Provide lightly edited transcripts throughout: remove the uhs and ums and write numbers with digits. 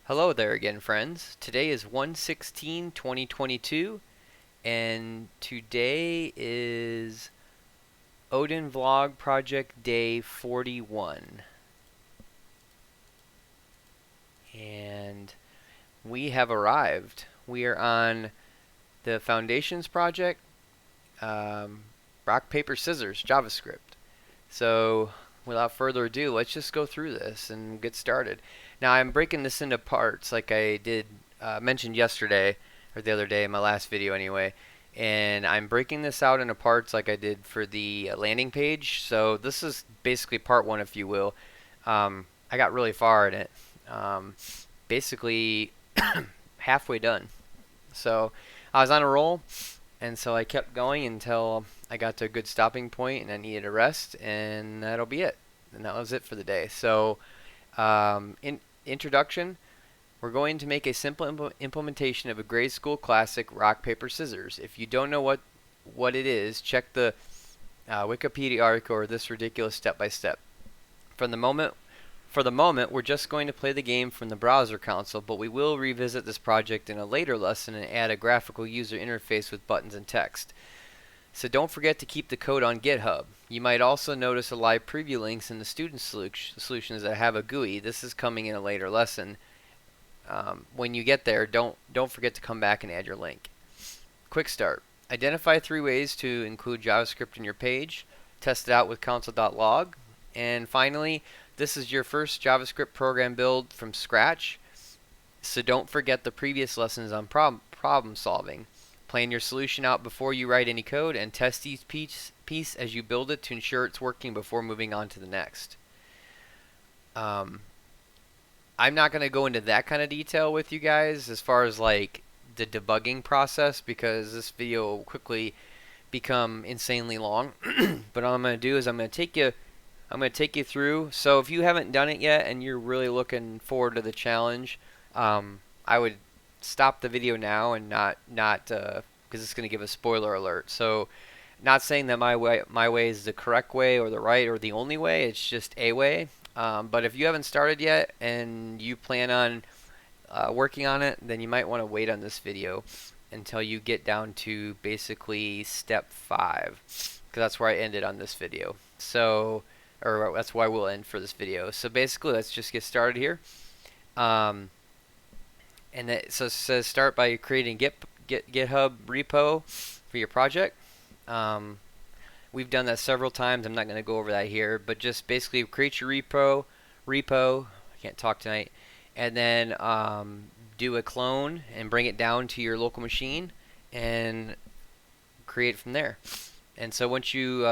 Hello there again, friends. Today is 1/16/2022, and today is Odin Vlog Project Day 41. And we have arrived. We are on the Foundations project, rock, paper, scissors, JavaScript. So, without further ado, let's just go through this and get started. Now, I'm breaking this into parts like I did mentioned yesterday, or the other day in my last video anyway. And I'm breaking this out into parts like I did for the landing page. So this is basically part one, if you will. I got really far in it. Basically, halfway done. So I was on a roll, and so I kept going until I got to a good stopping point and I needed a rest, and that'll be it. And that was it for the day. So, in introduction, we're going to make a simple implementation of a grade school classic, rock, paper, scissors. If you don't know what it is, check the Wikipedia article or this ridiculous step-by-step. For the moment, we're just going to play the game from the browser console, but we will revisit this project in a later lesson and add a graphical user interface with buttons and text. So don't forget to keep the code on GitHub. You might also notice a live preview links in the student solutions that have a GUI. This is coming in a later lesson. When you get there, don't forget to come back and add your link. Quick start. Identify 3 ways to include JavaScript in your page. Test it out with console.log. And finally, this is your first JavaScript program build from scratch. So don't forget the previous lessons on problem solving. Plan your solution out before you write any code, and test each piece as you build it to ensure it's working before moving on to the next. I'm not going to go into that kind of detail with you guys as far as like the debugging process, because this video will quickly become insanely long. But all I'm going to do is I'm going to take you through. So if you haven't done it yet and you're really looking forward to the challenge, I would stop the video now and not because it's going to give a spoiler alert. So, not saying that my way is the correct way or the right or the only way. It's just a way. But if you haven't started yet and you plan on working on it, then you might want to wait on this video until you get down to basically step 5, because that's where I ended on this video. So, or that's why we'll end for this video. So basically, let's just get started here. So it says start by creating GitHub repo for your project. We've done that several times. I'm not going to go over that here, but just basically create your repo. I can't talk tonight. And then do a clone and bring it down to your local machine and create from there. And so once you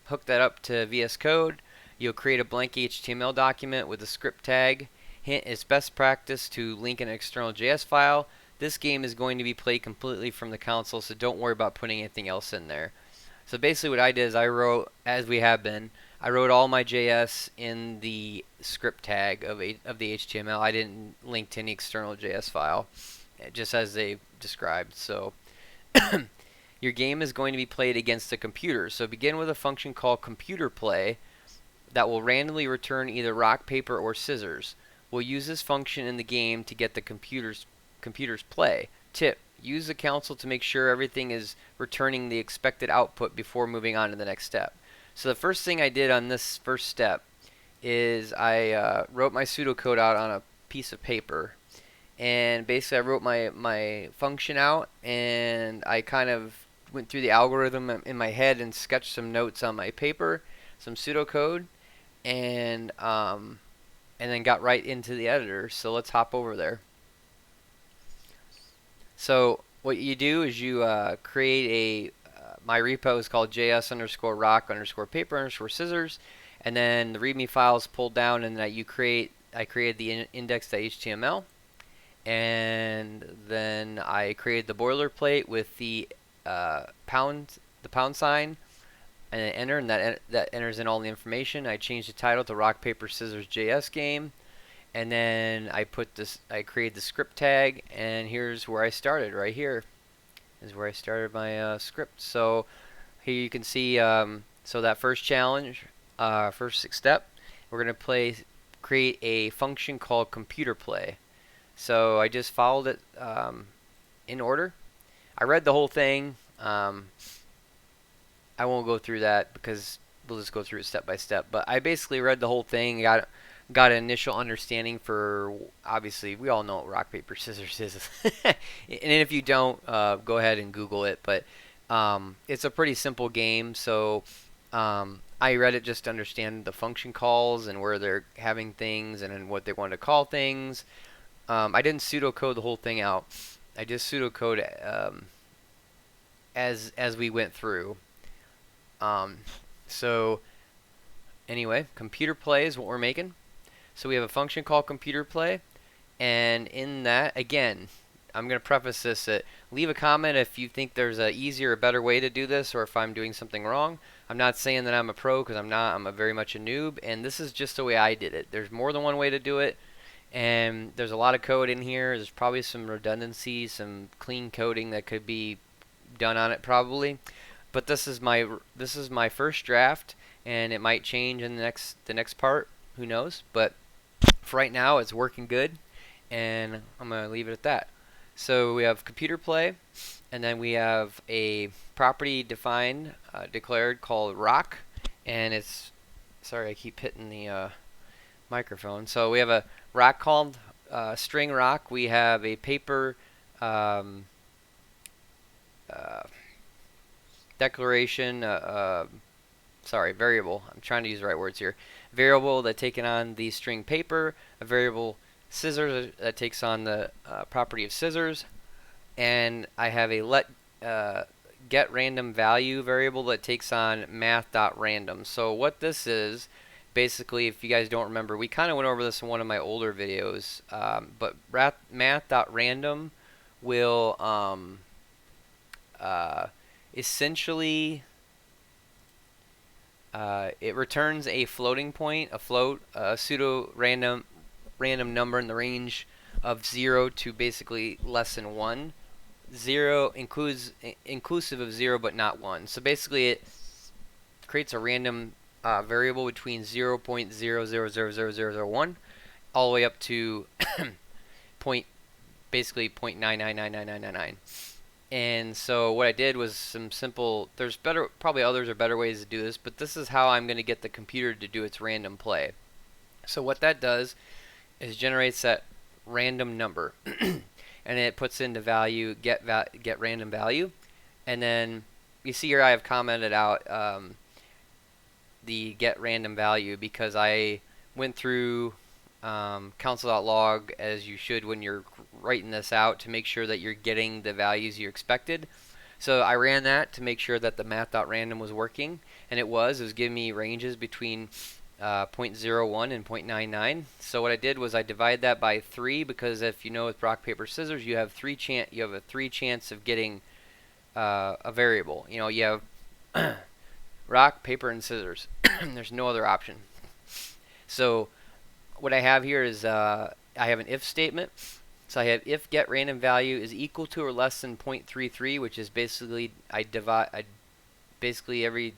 hook that up to Vscode, you'll create a blank HTML document with a script tag. Hint, it's best practice to link an external JS file. This game is going to be played completely from the console, so don't worry about putting anything else in there. So basically what I did is I wrote, as we have been, I wrote all my JS in the script tag of the HTML. I didn't link to any external JS file, just as they described. So your game is going to be played against a computer. So begin with a function called computer play that will randomly return either rock, paper, or scissors. We'll use this function in the game to get the computer's play. Tip: use the console to make sure everything is returning the expected output before moving on to the next step. So the first thing I did on this first step is I wrote my pseudocode out on a piece of paper. And basically I wrote my function out, and I kind of went through the algorithm in my head and sketched some notes on my paper, some pseudocode, and then got right into the editor. So let's hop over there. So what you do is you create my repo is called js_rock_paper_scissors, and then the README file is pulled down, and I created the index.html, and then I created the boilerplate with the pound sign, and then enter, and that enters in all the information. I changed the title to Rock Paper Scissors JS game, and then I created the script tag, and here's where I started. Right here is where I started my script. So here you can see. So that first challenge, first step, we're gonna create a function called computer play. So I just followed it in order. I read the whole thing. I won't go through that because we'll just go through it step by step. But I basically read the whole thing, got an initial understanding for, obviously we all know what rock paper scissors is. And if you don't, go ahead and Google it. But it's a pretty simple game. So I read it just to understand the function calls and where they're having things and what they want to call things. I didn't pseudocode the whole thing out. I just pseudocode as we went through. So anyway, computer play is what we're making. So we have a function called computer play, and in that, again, I'm going to preface this that leave a comment if you think there's a easier or better way to do this, or if I'm doing something wrong. I'm not saying that I'm a pro, because I'm not. I'm very much a noob, and this is just the way I did it. There's more than one way to do it, and there's a lot of code in here. There's probably some redundancy, some clean coding that could be done on it probably. But this is my first draft, and it might change in the next part. Who knows? But for right now, it's working good, and I'm gonna leave it at that. So we have computer play, and then we have a property defined, declared called rock, and it's, sorry I keep hitting the microphone. So we have a rock called string rock. We have a paper declaration, variable. I'm trying to use the right words here. Variable that taken on the string paper, a variable scissors that takes on the property of scissors, and I have a get random value variable that takes on math.random. So what this is, basically, if you guys don't remember, we kind of went over this in one of my older videos, but math.random will essentially it returns a floating point, a pseudo random number in the range of 0 to basically less than 1. 0 inclusive of 0 but not 1. So basically it creates a random variable between 0.000001 all the way up to basically 0.9999999. And so what I did was some simple, there's probably others or better ways to do this, but this is how I'm going to get the computer to do its random play. So what that does is generates that random number, and it puts into value get random value, and then you see here I have commented out the get random value because I went through console.log as you should when you're writing this out to make sure that you're getting the values you expected. So I ran that to make sure that the math.random was working, and it was giving me ranges between 0.01 and 0.99. So what I did was I divided that by 3, because if you know with rock paper scissors you have a 3 chance of getting a variable. You know, you have rock, paper, and scissors. There's no other option. So what I have here is I have an if statement. So I have if get random value is equal to or less than 0.33, which is basically every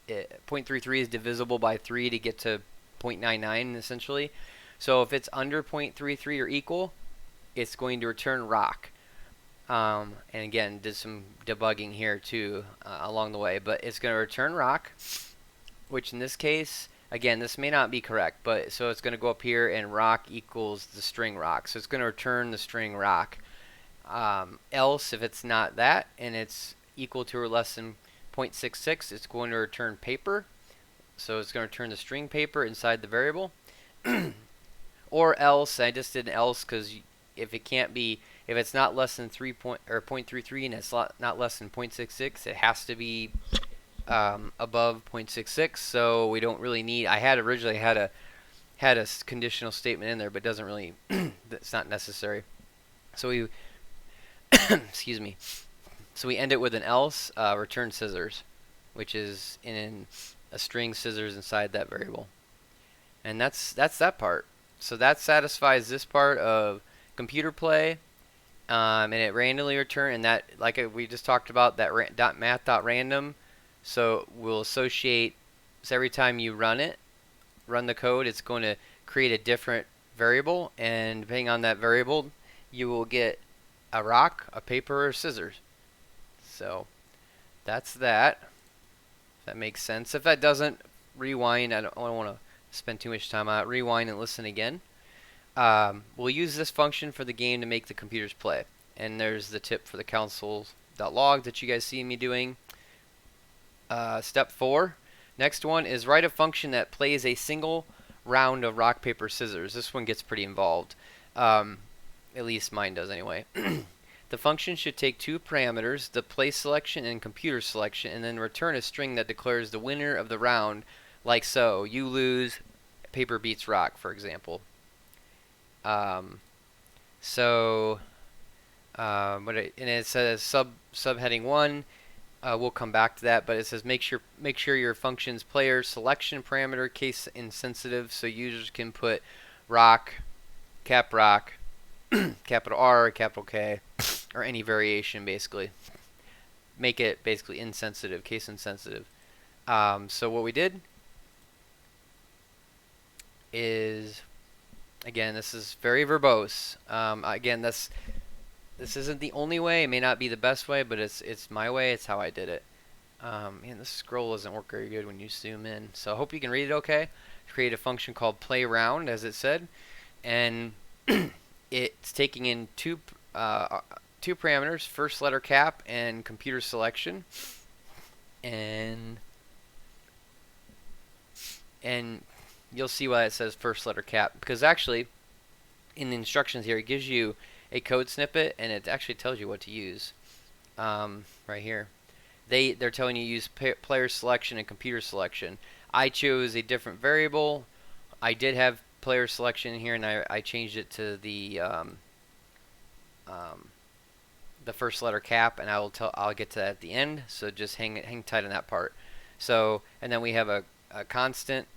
0.33 is divisible by 3 to get to 0.99 essentially. So if it's under 0.33 or equal, it's going to return rock. And again, did some debugging here too along the way, but it's going to return rock, which in this case, again, this may not be correct, but so it's going to go up here and rock equals the string rock. So it's going to return the string rock. Else, if it's not that and it's equal to or less than 0.66, it's going to return paper. So it's going to return the string paper inside the variable. Or else, I just did an else because if it's not less than 0.33 and it's not less than 0.66, it has to be above 0.66. So we don't really need. I had originally had a conditional statement in there, but it doesn't really. It's not necessary. So we excuse me. So we end it with an else return scissors, which is in a string scissors inside that variable, and that's that part. So that satisfies this part of computer play, and it randomly return, and that, like we just talked about, that math.random. So we'll associate. So every time you run the code, it's going to create a different variable, and depending on that variable, you will get a rock, a paper, or scissors. So that's that. If that makes sense. If that doesn't, rewind. I don't want to spend too much time on it. Rewind and listen again. We'll use this function for the game to make the computers play. And there's the tip for the console.log that you guys see me doing. Step 4. Next one is write a function that plays a single round of rock, paper, scissors. This one gets pretty involved. At least mine does anyway. The function should take two parameters, the place selection and computer selection, and then return a string that declares the winner of the round, like so. You lose, paper beats rock, for example. And it says subheading 1. We'll come back to that, but it says make sure your function's player selection parameter case insensitive, so users can put rock, rock, capital R, capital K, or any variation basically. Make it basically insensitive, case insensitive. So what we did is, again, this is very verbose. Again, this isn't the only way. It may not be the best way, but it's my way. It's how I did it. Man, this scroll doesn't work very good when you zoom in. So I hope you can read it okay. Create a function called play round, as it said, and it's taking in two parameters: first letter cap and computer selection, and you'll see why it says first letter cap, because actually in the instructions here it gives you a code snippet and it actually tells you what to use. Right here they're telling you to use player selection and computer selection. I chose a different variable. I did have player selection in here, and I changed it to the first letter cap, and I'll get to that at the end, so just hang tight on that part. So, and then we have a constant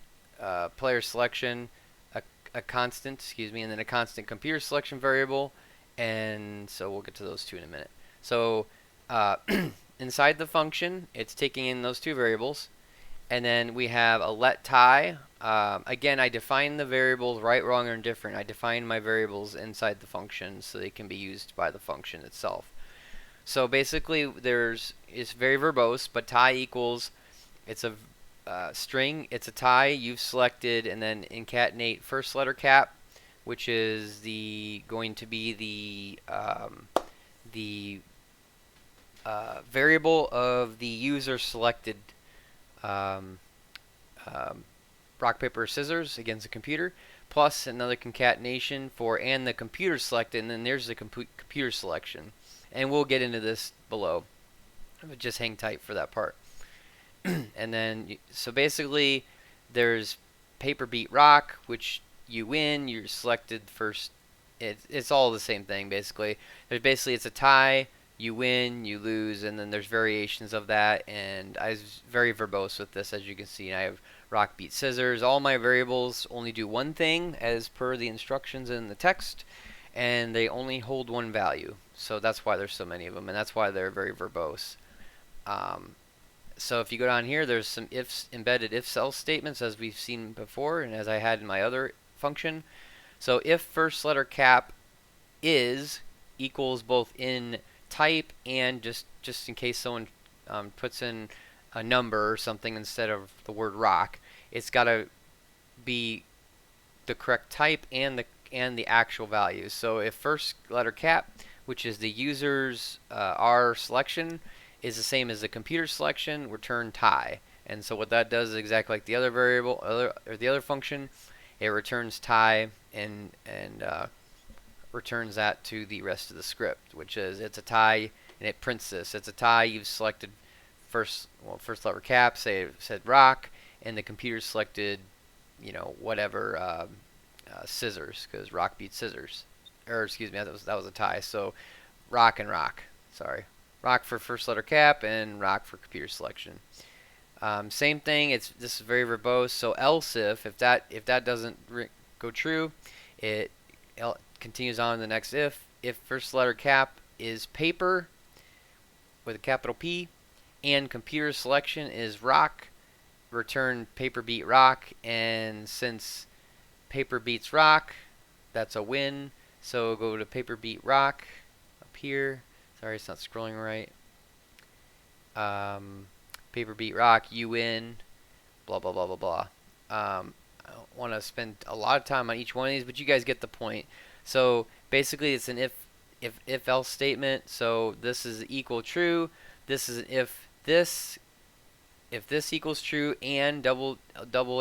player selection, a constant, excuse me, and then a constant computer selection variable, and so we'll get to those two in a minute. So inside the function, it's taking in those two variables, and then we have a let tie. Again, I define the variables right, wrong, or indifferent. I define my variables inside the function so they can be used by the function itself. So basically, it's very verbose, but tie equals, it's a string, it's a tie you've selected, and then concatenate first letter cap, which is going to be the variable of the user selected rock, paper, scissors against the computer, plus another concatenation for and the computer selected, and then there's the computer selection. And we'll get into this below, but just hang tight for that part. And then, so basically, there's paper beat rock, which you win. You're selected first. It's all the same thing basically. It's a tie. You win, you lose, and then there's variations of that. And I was very verbose with this, as you can see. I have rock, beat, scissors. All my variables only do one thing as per the instructions in the text, and they only hold one value. So that's why there's so many of them, and that's why they're very verbose. So if you go down here, there's some embedded if-else statements, as we've seen before, and as I had in my other function. So if first letter cap is equals both in type and just in case someone puts in a number or something instead of the word rock, it's got to be the correct type and the actual value. So if first letter cap, which is the user's R selection, is the same as the computer selection, return tie. And so what that does is exactly like the other variable or the other function. It returns tie and returns that to the rest of the script, which is it's a tie, and it prints this. It's a tie. You've selected first letter cap, said rock, and the computer selected, whatever scissors, because rock beats scissors. Or excuse me, that was a tie. So rock and rock. Sorry. Rock for first letter cap and rock for computer selection. Same thing. This is very verbose. So else if that doesn't go true, it continues on to the next if. If first letter cap is paper with a capital P and computer selection is rock, return paper beat rock. And since paper beats rock, that's a win. So go to paper beat rock up here. Sorry, it's not scrolling right. Paper beat rock, you win. Blah blah blah blah blah. I don't want to spend a lot of time on each one of these, but you guys get the point. So basically, it's an if else statement. So this is equal true. This is an if this equals true and double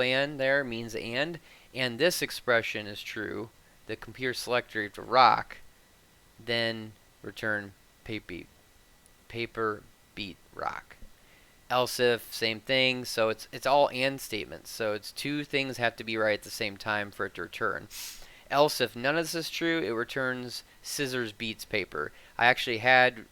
and there means and this expression is true, the computer selector to rock, then return paper beat rock. Else if, same thing. So it's all and statements. So it's two things have to be right at the same time for it to return. Else if none of this is true, it returns scissors beats paper. I actually had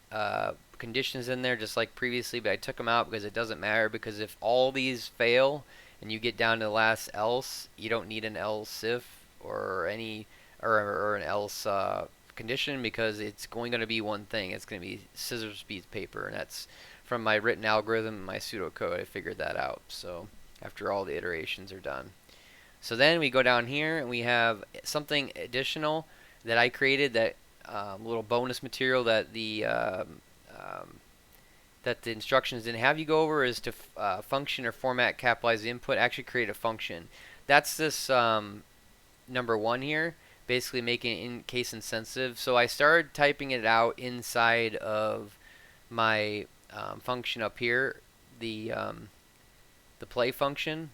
conditions in there just like previously, but I took them out because it doesn't matter, because if all these fail and you get down to the last else, you don't need an else if or any or an else condition, because it's going to be one thing. It's going to be scissors beats paper, and that's from my written algorithm and my pseudocode. I figured that out. So after all the iterations are done. So then we go down here and we have something additional that I created, that little bonus material that the instructions didn't have you go over, is to function or format capitalize the input. Actually create a function. That's this number 1 here, basically making it in case insensitive. So I started typing it out inside of my function up here, the play function,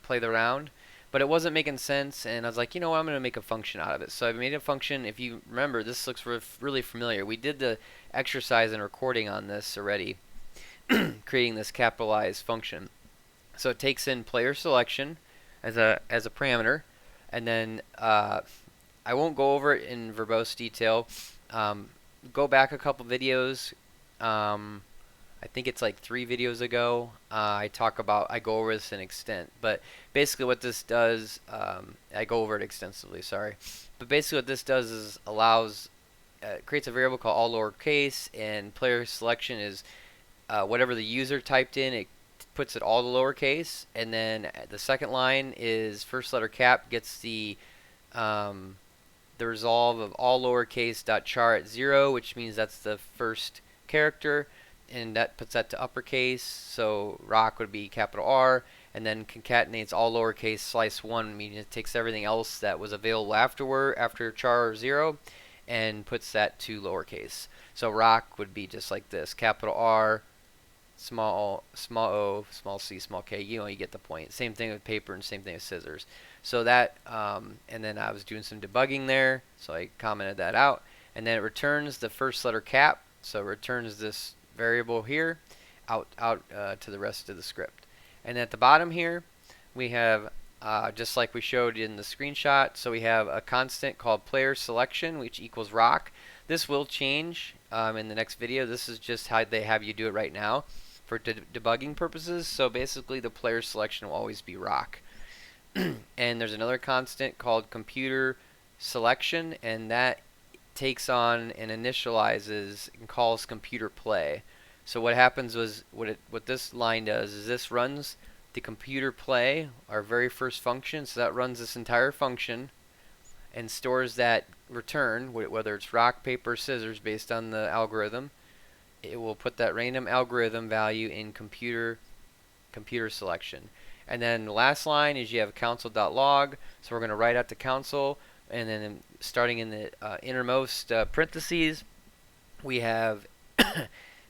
play the round, but it wasn't making sense, and I was like, you know what, I'm going to make a function out of it. So I made a function. If you remember, this looks really familiar. We did the exercise and recording on this already, creating this capitalized function. So it takes in player selection as a parameter, and then I won't go over it in verbose detail. Go back a couple videos. I think it's like 3 videos ago. I go over this in extent, but basically what this does, I go over it extensively, sorry. But basically what this does is creates a variable called all lowercase, and player selection is whatever the user typed in, it puts it all to lowercase, and then the second line is first letter cap gets the resolve of all lowercase dot char at 0, which means that's the first character, and that puts that to uppercase. So rock would be capital R, and then concatenates all lowercase slice 1, meaning it takes everything else that was available after char 0 and puts that to lowercase. So rock would be just like this: capital R, small o, small c, small k. You get the point. Same thing with paper, and same thing with scissors. So that, and then I was doing some debugging there, so I commented that out, and then it returns the first letter cap. So it returns this variable here out to the rest of the script. And at the bottom here we have just like we showed in the screenshot, so we have a constant called player selection, which equals rock. This will change in the next video. This is just how they have you do it right now for debugging purposes. So basically the player selection will always be rock. And there's another constant called computer selection, and that takes on and initializes and calls computer play. So what happens was, what this line does is this runs the computer play, our very first function. So that runs this entire function and stores that return, whether it's rock, paper, scissors, based on the algorithm. It will put that random algorithm value in computer selection. And then the last line is you have console.log. So we're going to write out the console, and then starting in the innermost parentheses, we have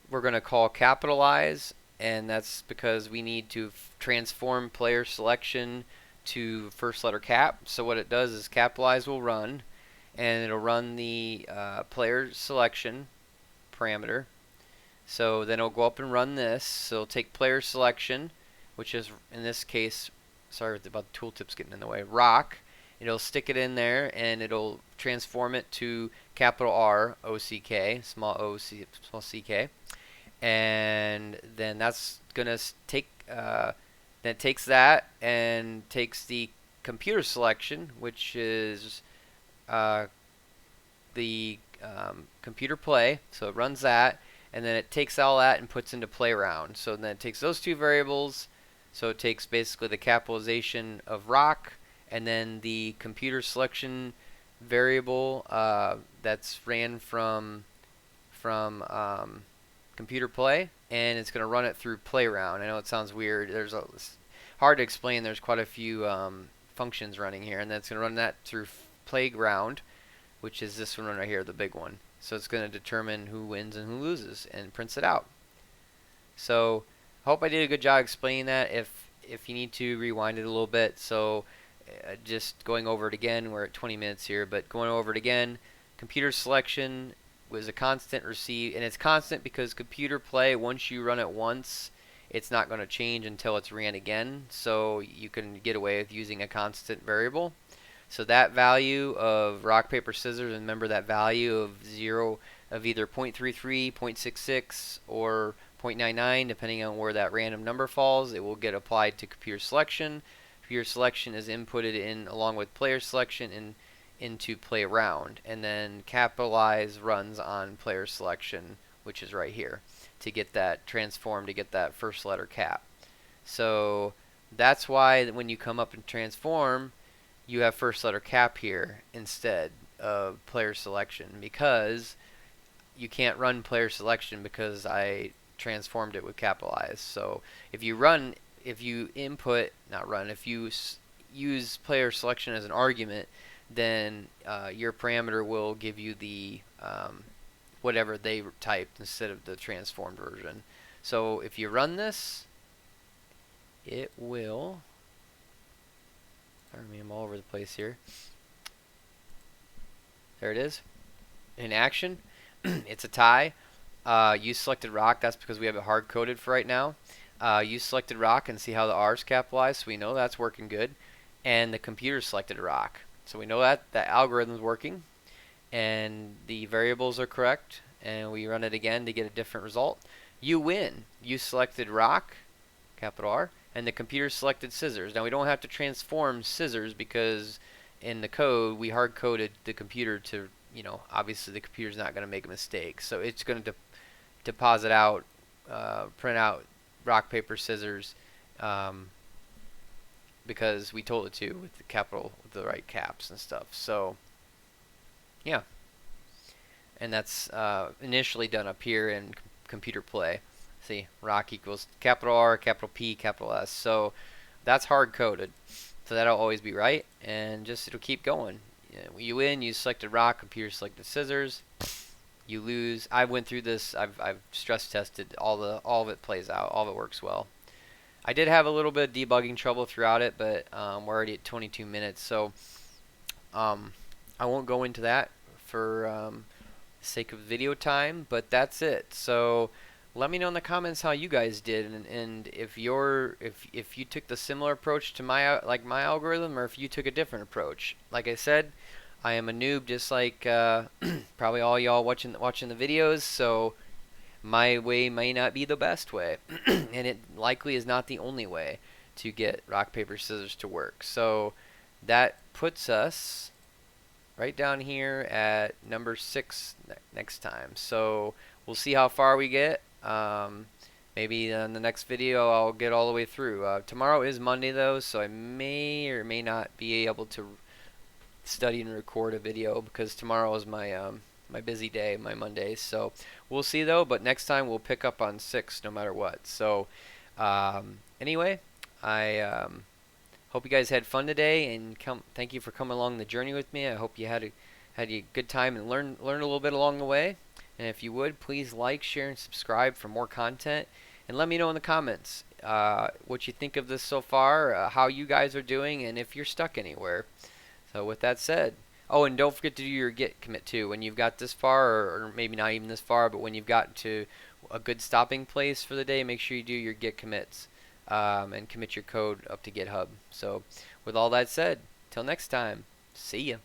we're going to call capitalize, and that's because we need to transform player selection to first letter cap. So what it does is capitalize will run, and it'll run the player selection parameter. So then it'll go up and run this. So it'll take player selection, which is in this case, sorry about the tooltips getting in the way, rock. It'll stick it in there, and it'll transform it to capital R, O-C-K, small o-c, small c-k. And then that's going to take, then it takes that and takes the computer selection, which is the computer play. So it runs that, and then it takes all that and puts into play round. So then it takes those two variables. So it takes basically the capitalization of rock, and then the computer selection variable that's ran from computer play, and it's going to run it through playground. I know it sounds weird. It's hard to explain. There's quite a few functions running here, and then it's going to run that through playground, which is this one right here, the big one. So it's going to determine who wins and who loses and prints it out. So I hope I did a good job explaining that. If you need to, rewind it a little bit. So just going over it again, we're at 20 minutes here, but going over it again, computer selection was a constant receive, and it's constant because computer play, once you run it once, it's not going to change until it's ran again, so you can get away with using a constant variable. So that value of rock, paper, scissors, and remember that value of either 0.33, 0.66, or 0.99, depending on where that random number falls, it will get applied to computer selection. Computer selection is inputted in along with player selection into play around, and then capitalize runs on player selection, which is right here, to get that transform, to get that first letter cap. So that's why when you come up and transform, you have first letter cap here instead of player selection, because you can't run player selection because I transformed it with capitalize. So if you use player selection as an argument, then your parameter will give you the whatever they typed instead of the transformed version. So if you run this, it will, pardon me, I'm all over the place here. There it is. In action, it's a tie. Use selected rock, that's because we have it hard coded for right now. Use selected rock and see how the R is capitalized, so we know that's working good. And the computer selected rock. So we know that the algorithm is working, and the variables are correct, and we run it again to get a different result. You win. You selected rock, capital R, and the computer selected scissors. Now we don't have to transform scissors because in the code we hard coded the computer to, obviously the computer's not going to make a mistake. So it's going to deposit out, print out rock, paper, scissors, because we told it to with the right caps and stuff. So yeah, and that's initially done up here in computer play. See, rock equals capital R, capital P, capital S. So that's hard coded, so that'll always be right, and just it'll keep going. You win, you selected rock, computer selected scissors. You lose. I went through this. I've stress tested all of it plays out. All of it works well. I did have a little bit of debugging trouble throughout it, but we're already at 22 minutes, so I won't go into that for the sake of video time. But that's it. So let me know in the comments how you guys did, and if you took the similar approach to my algorithm, or if you took a different approach. Like I said, I am a noob, just like probably all y'all watching the videos. So my way may not be the best way, and it likely is not the only way to get rock, paper, scissors to work. So that puts us right down here at number 6 next time. So we'll see how far we get. Maybe in the next video I'll get all the way through. Tomorrow is Monday though, so I may or may not be able to study and record a video because tomorrow is my my busy day, my Mondays. So we'll see though, but next time we'll pick up on 6 no matter what. So anyway, I hope you guys had fun today, and thank you for coming along the journey with me. I hope you had a good time and learn a little bit along the way. And if you would, please like, share, and subscribe for more content. And let me know in the comments what you think of this so far, how you guys are doing, and if you're stuck anywhere. So with that said, oh, and don't forget to do your Git commit too. When you've got this far, or maybe not even this far, but when you've gotten to a good stopping place for the day, make sure you do your Git commits and commit your code up to GitHub. So with all that said, till next time, see ya.